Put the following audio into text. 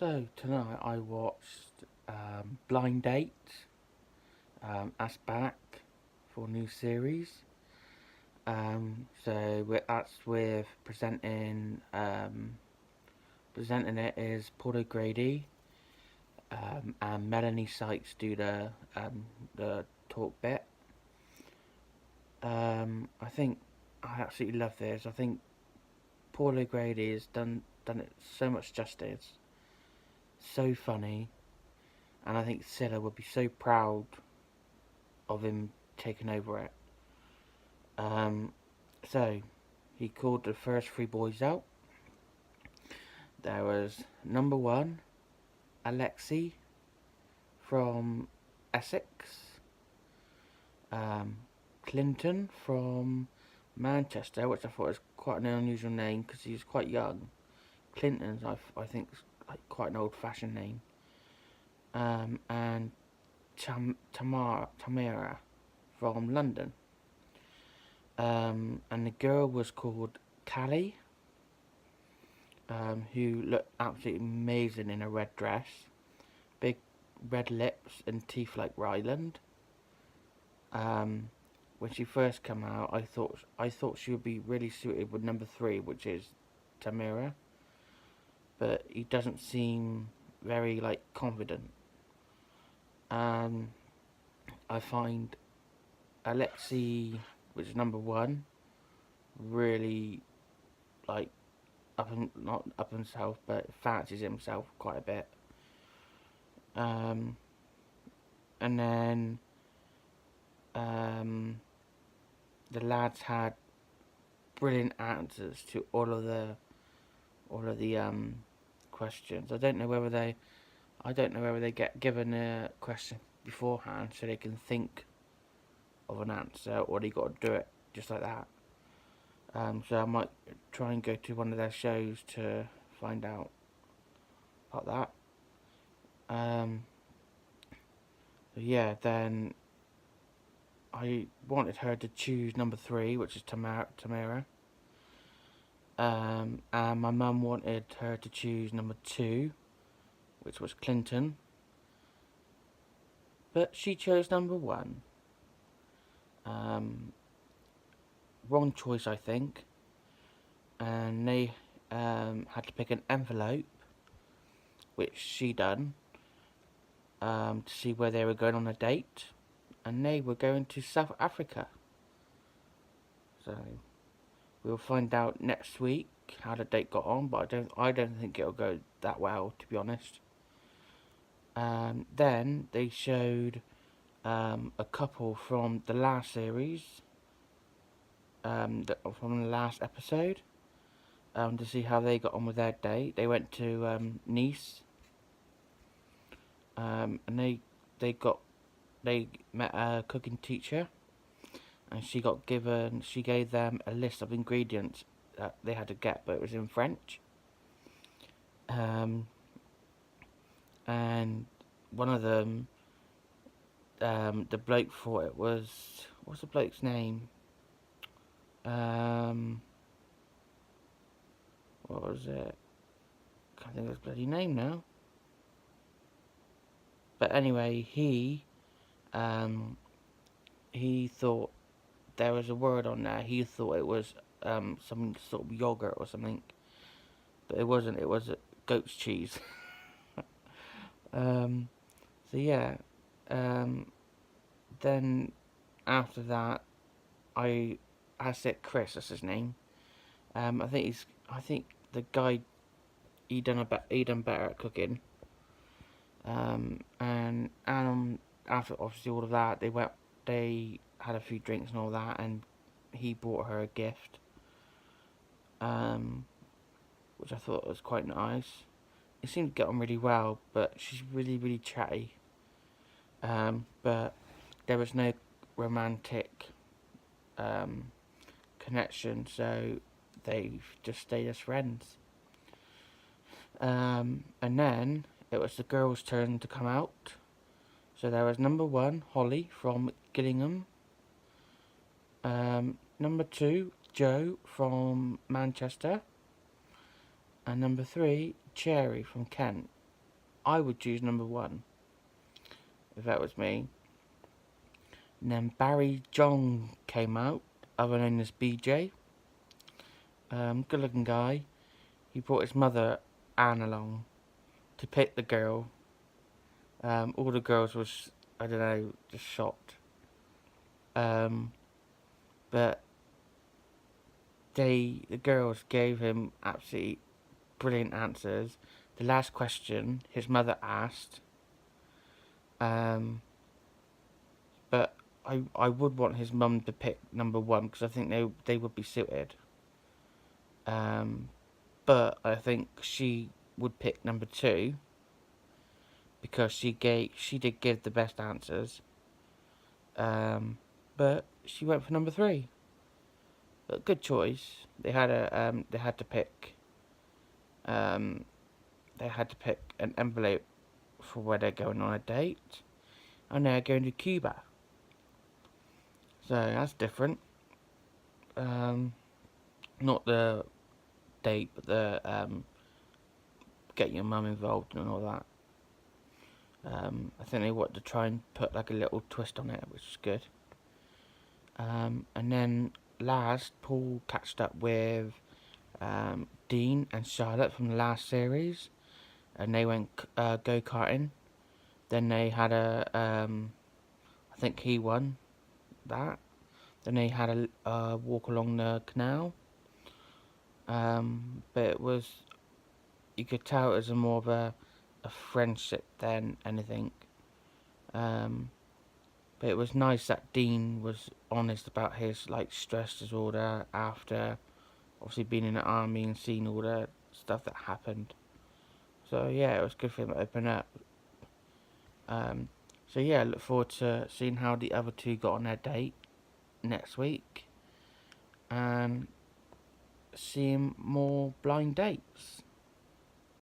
So tonight I watched Blind Date. Us back for a new series. That's with presenting it is Paul Grady and Melanie Sykes do the talk bit. I think I absolutely love this. I think Paul Grady has done it so much justice. So funny, and I think Cilla would be so proud of him taking over it. Um, so he called the first three boys out. There was number one, Alexei from Essex, um, Clinton from Manchester, which I thought was quite an unusual name because he was quite young. Clinton's, I think, is like quite an old-fashioned name. And Tamara from London. And the girl was called Callie, who looked absolutely amazing in a red dress, big red lips and teeth like Ryland. When she first came out, I thought she would be really suited with number three, which is Tamira, but he doesn't seem very like confident. Um, I find Alexei, which is number one, really like not up himself, but fancies himself quite a bit. Um, and then the lads had brilliant answers to all of the questions. I don't know whether they get given a question beforehand so they can think of an answer, or they got to do it just like that. So I might try and go to one of their shows to find out about that. Yeah, then I wanted her to choose number three, which is Tamara. And my mum wanted her to choose number two, which was Clinton. But she chose number one. Wrong choice, I think. And they had to pick an envelope, which she done, to see where they were going on a date. And they were going to South Africa. So we'll find out next week how the date got on, but I don't think it'll go that well, to be honest. Then they showed a couple from the last series, from the last episode, to see how they got on with their date. They went to Nice, and they met a cooking teacher, and she gave them a list of ingredients that they had to get, but it was in French. And one of them, the bloke thought it was, what's the bloke's name? What was it? Can't think of his bloody name now. But anyway, he thought there was a word on there. He thought it was some sort of yogurt or something, but it wasn't. It was goat's cheese. So yeah. Then after that, I said Chris. That's his name. I think the guy he done better at cooking. And after obviously all of that, they had a few drinks and all that, and he bought her a gift, which I thought was quite nice. They seemed to get on really well, but she's really, really chatty. But there was no romantic connection, so they just stayed as friends. And then it was the girls' turn to come out. So there was number one, Holly from Gillingham. Number two, Joe from Manchester. And number three, Cherry from Kent. I would choose number 1 if that was me. And then Barry John came out, other known as BJ. Good looking guy. He brought his mother Anne along to pick the girl. All the girls was, I don't know, just shocked. But the girls gave him absolutely brilliant answers. The last question his mother asked, but I would want his mum to pick number 1 because I think they would be suited. But I think she would pick number 2 because she did give the best answers. But she went for number 3. But good choice. They had to pick an envelope for where they're going on a date, and they're going to Cuba. So that's different. Not the date, but the getting your mum involved and all that. I think they wanted to try and put like a little twist on it, which is good. And then last, Paul catched up with Dean and Charlotte from the last series, and they went go-karting. Then they had I think he won that. Then they had a walk along the canal. But it was, you could tell it was more of a friendship than anything. But it was nice that Dean was honest about his like stress disorder after obviously being in the army and seeing all the stuff that happened. So yeah, it was good for him to open up. So yeah, I look forward to seeing how the other 2 got on their date next week, and seeing more blind dates.